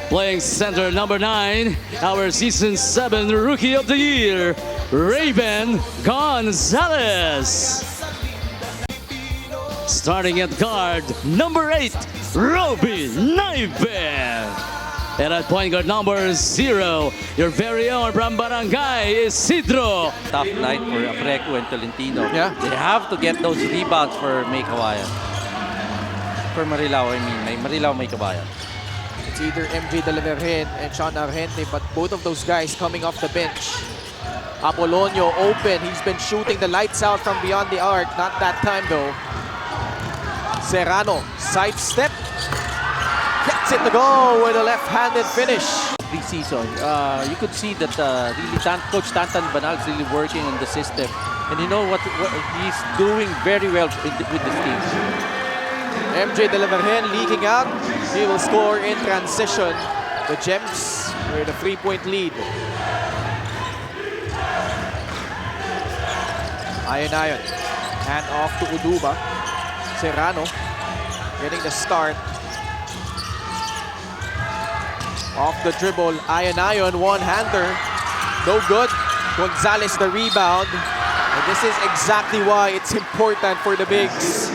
Playing center number 9, our season 7 Rookie of the Year, Raven Gonzalez. Starting at guard number 8, Roby Naive. And at point guard number 0, your very own from Barangay Isidro. Tough night for Apreco and Tolentino. Yeah. They have to get those rebounds for May Kawayan. For Marilao, I mean. Marilao, May Kawayan. It's either MJ De La Virgen and Sean Argente, but both of those guys coming off the bench. Apolonio open. He's been shooting the lights out from beyond the arc. Not that time though. Serrano, sidestep. Gets it to go with a left-handed finish. Pre-season, you could see that really Coach Tantan Banal is really working on the system. And you know what he's doing very well with this team. MJ De La Virgen leaking out. He will score in transition. The Gems with a 3-point lead. Ayon. Hand off to Uduba. Serrano getting the start. Off the dribble, Ayon, one-hander. No good. Gonzalez the rebound. And this is exactly why it's important for the bigs.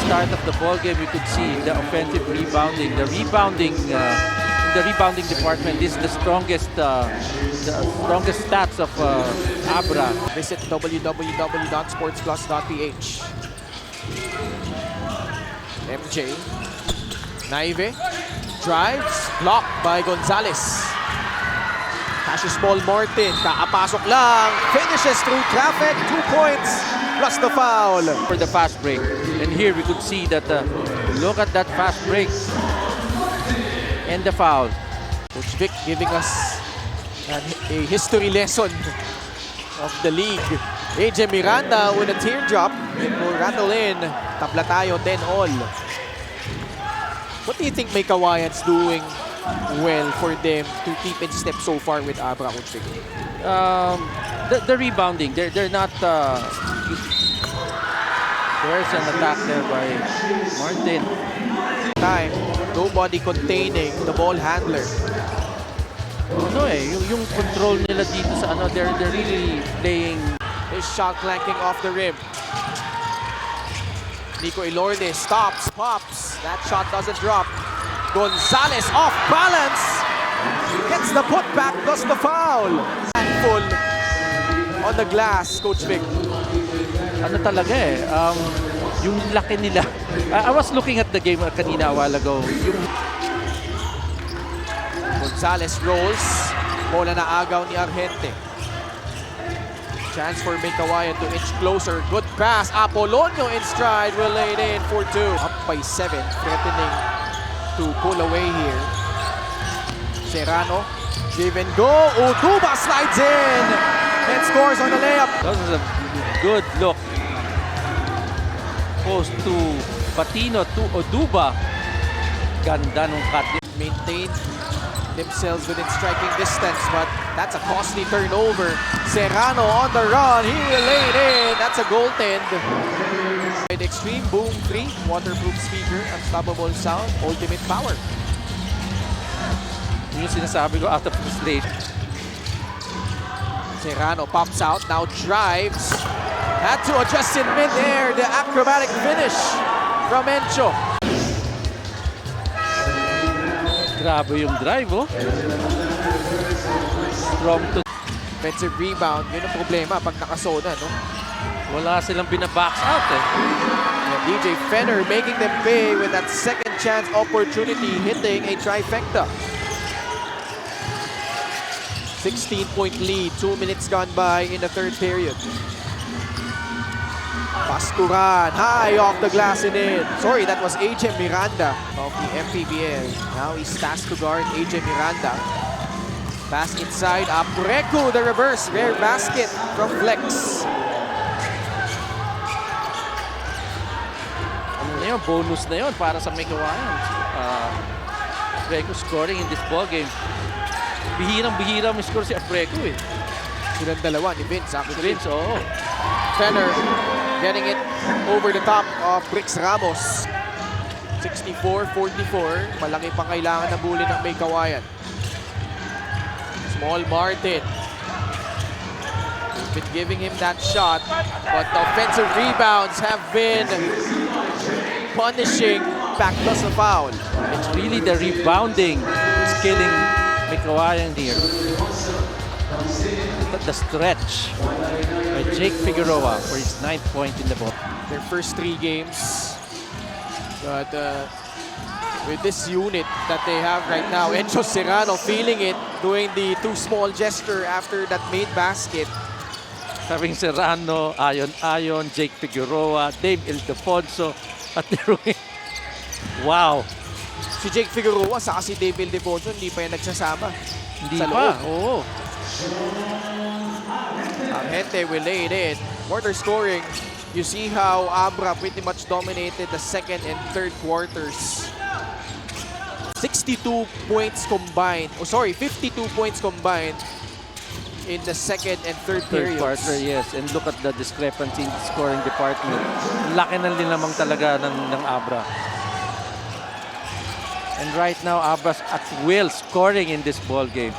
Start of the ball game, you could see the offensive rebounding, the rebounding in the rebounding department. This is the strongest stats of Abra. Visit www.sportsplus.ph. MJ. Naive. Drives. Blocked by Gonzalez. Cassius Paul Martin. Kaapasok lang. Finishes through traffic. 2 points plus the foul. For the fast break. And here we could see that, look at that fast break. And the foul. Coach Vic giving us a history lesson of the league. AJ Miranda with a teardrop. It will rattle in. Tabla tayo, 10-all. What do you think May Kawayan's doing well for them to keep in step so far with Abra, Coach Vic? The rebounding, they're not. There's an attack there by Martin. Time, nobody containing the ball handler. Ano yung control nila dito sa ano, they're really playing. His shot clanking off the rim. Nico Ilorde stops, pops. That shot doesn't drop. Gonzalez off balance. Gets the putback, does the foul. Full on the glass, Coach Vic. Ano talaga yung laki nila. I was looking at the game kanina a while ago. Yung Gonzalez rolls. Bola na agaw ni Argente. Chance for May Kawayan to inch closer. Good pass. Apolonio in stride. Will lay it in for 2. Up by 7. Threatening to pull away here. Serrano. Give and go. Uduba slides in. And scores on the layup. that was a good look. Post to Patino to Oduba. Ganda nung cut. Maintain themselves within striking distance, but that's a costly turnover. Serrano on the run. He will lay it in. That's a goaltend. Extreme Boom 3, waterproof speaker, unstoppable sound, ultimate power. Yung sinasabi ko, out of frustration. Serrano pops out, now drives. Had to adjust in mid-air. The acrobatic finish from Encho. Grabe yung drive, Strong to. Defensive rebound, yun ang problema pag nakasona, no? Wala silang binabox out, And DJ Fenner making them pay with that second chance opportunity, hitting a trifecta. 16-point lead, 2 minutes gone by in the third period. Pasturan, high off the glass and in. Sorry, that was AJ Miranda of the MPBL. Now he's tasked to guard AJ Miranda. Pass inside, Apreco, the reverse, rare basket from Flex. Ano na yun? Bonus na yun para sa May Kawayan. Apreco scoring in this ball game. Bihirang-bihira may score si Apreco, Silang dalawa ni Vince, actually. Vince, oo. Fenner getting it over the top of Brix Ramos. 64-44. Malaki pang kailangan na bully ng May Kawayan. Small Martin. Been giving him that shot, but the offensive rebounds have been punishing back plus a foul. It's really the rebounding that's killing Mikawayan here. Look at the stretch by Jake Figueroa for his 9th point in the ball. Their first 3 games. But with this unit that they have right now, Enzo Serrano feeling it, doing the too small gesture after that made basket. Having Serrano, Ayon, Jake Figueroa, Dave Ildefonso, at they're wow! Si Jake Figueroa saka si Dave Ildefonso hindi pa yan nagsasama. Hindi sa pa, loob. oo. Argente will lay it in. Quarter scoring. You see how Abra pretty much dominated the second and third quarters. 62 points combined. Oh, sorry, 52 points combined in the second and third periods. Quarter, yes. And look at the discrepancy in the scoring department. Laki ng linamang talaga ng Abra. And right now, Abra's at will scoring in this ball game.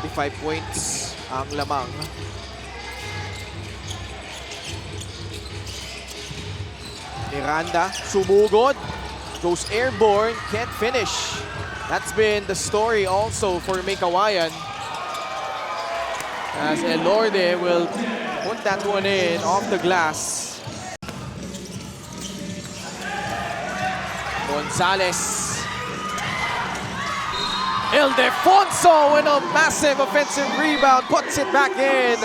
25 points ang lamang. Miranda, sumugod, goes airborne, can't finish. That's been the story also for May Kawayan. As Elorde will put that one in off the glass. Gonzalez. Ildefonso with a massive offensive rebound, puts it back in.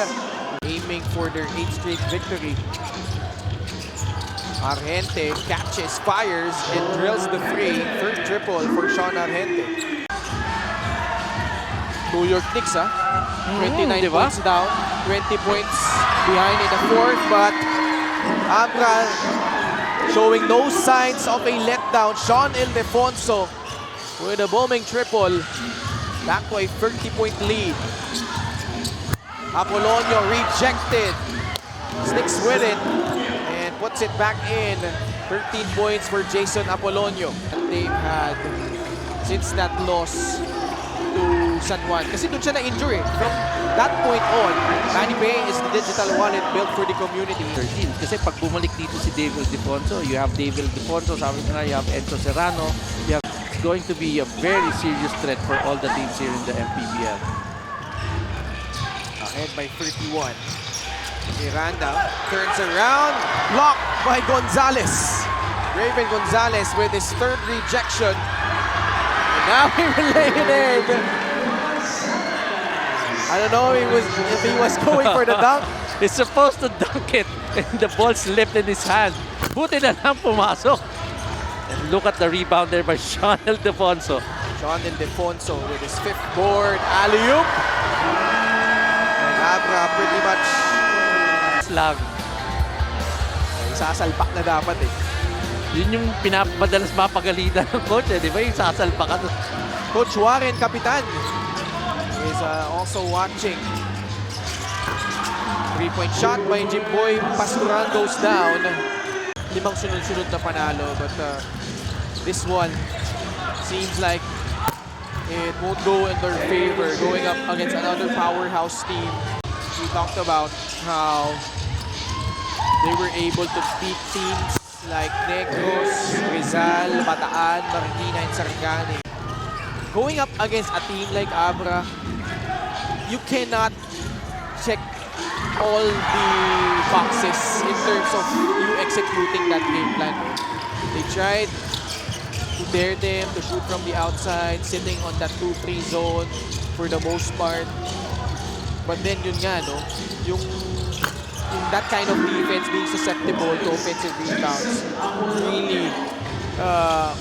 Aiming for their 8th straight victory. Argente catches, fires, and drills the free. First triple for Sean Argente. New York Knicks, 29 diba? points down, 20 points behind in the fourth, but Abra showing no signs of a letdown. Sean Ildefonso with a bombing triple, back to a 30-point lead. Apolonio rejected, sticks with it, and puts it back in. 13 points for Jason Apolonio. They've had since that loss to San Juan. Kasi doon siya na-injure eh. From that point on, MoneyPay is the digital wallet built for the community. 13. Kasi pag bumalik dito si Dave Ildefonso, you have Dave Ildefonso, sabi ko na, you have Enzo Serrano, you have going to be a very serious threat for all the teams here in the MPBL. Ahead by 31. Miranda turns around, blocked by Gonzalez. Raven Gonzalez with his 3rd rejection. And now he will lay it in. I don't know if he was going for the dunk. He's supposed to dunk it, and the ball slipped in his hand. Buti na lang pumasok. And look at the rebound there by Sean Ildefonso. Sean Ildefonso with his 5th board, alley-oop. And Abra pretty much Slag. sasalpak na dapat eh. Yun yung madalas mapagalitan ng coach, di ba? Yung sasalpak ka. Coach Warren, kapitan, is also watching. 3-point shot by Jimboy Pasturan goes down. 5 sunod-sunod na panalo, but this one seems like it won't go in their favor going up against another powerhouse team. We talked about how they were able to beat teams like Negros, Rizal, Bataan, Marikina, and Sargani. Going up against a team like Abra, you cannot check all the boxes in terms of you executing that game plan. They tried to dare them to shoot from the outside, sitting on that 2-3 zone for the most part. But then yun nga, no? Yung that kind of defense being susceptible to offensive rebounds really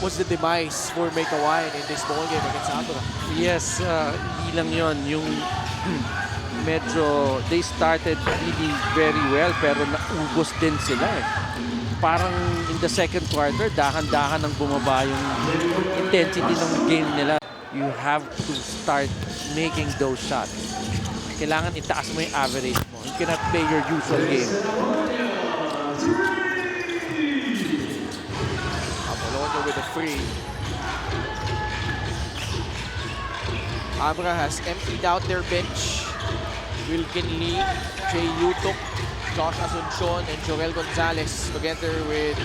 was the demise for May Kawayan in this ball game against Abra. Yes, hindi lang yun. Yung medyo, they started really very well, pero naubos din sila eh. Parang in the second quarter, dahan-dahan ang bumaba yung intensity ng game nila. You have to start making those shots. Kailangan itaas mo yung average mo. You cannot play your usual game. free. Abra has emptied out their bench. Wilkin Lee, Jay Yutok, Josh Asuncion, and Joel Gonzalez together with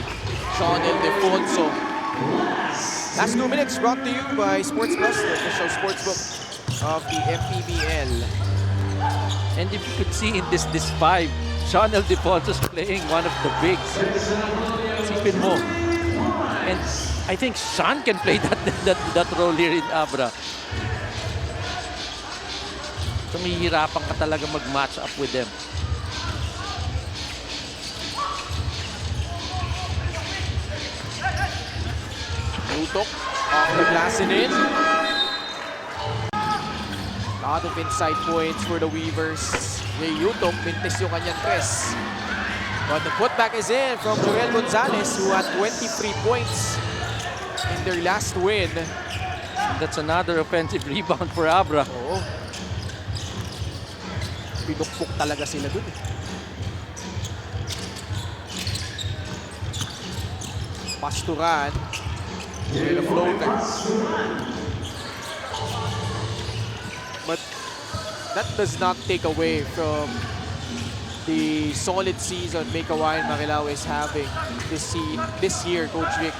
Sean Ildefonso. Last 2 minutes brought to you by Sports Plus, the official sportsbook of the FPBL. And if you could see in this 5, Sean Ildefonso's playing one of the bigs. Isipin mo. And I think Sean can play that role here in Abra. So mahihirapan ka talaga mag-match up with them. Yutok off the glass and in. Lot of inside points for the Weavers. Jay Yutok, mintis yung kanyang tres. But the putback is in from Joel Gonzalez, who had 23 points in their last win. That's another offensive rebound for Abra. Oo. Pinukpok talaga sila dun eh. Pasturan. With a floater. But that does not take away from the solid season Meycauayan Marilao is having this year, Coach Vic.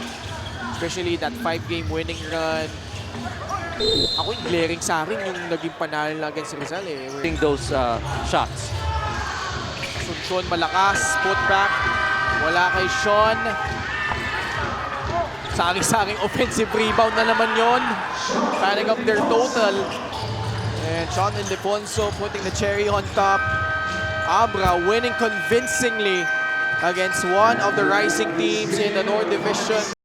Especially that 5-game winning run. Ako yung glaring sa akin yung naging panalo na against Rizal eh. Hitting those shots. Asuncion malakas, putback. Wala kay Sean. Saring-saring offensive rebound na naman yon. Panning up their total. And Sean Ildefonso putting the cherry on top. Abra winning convincingly against one of the rising teams in the North Division.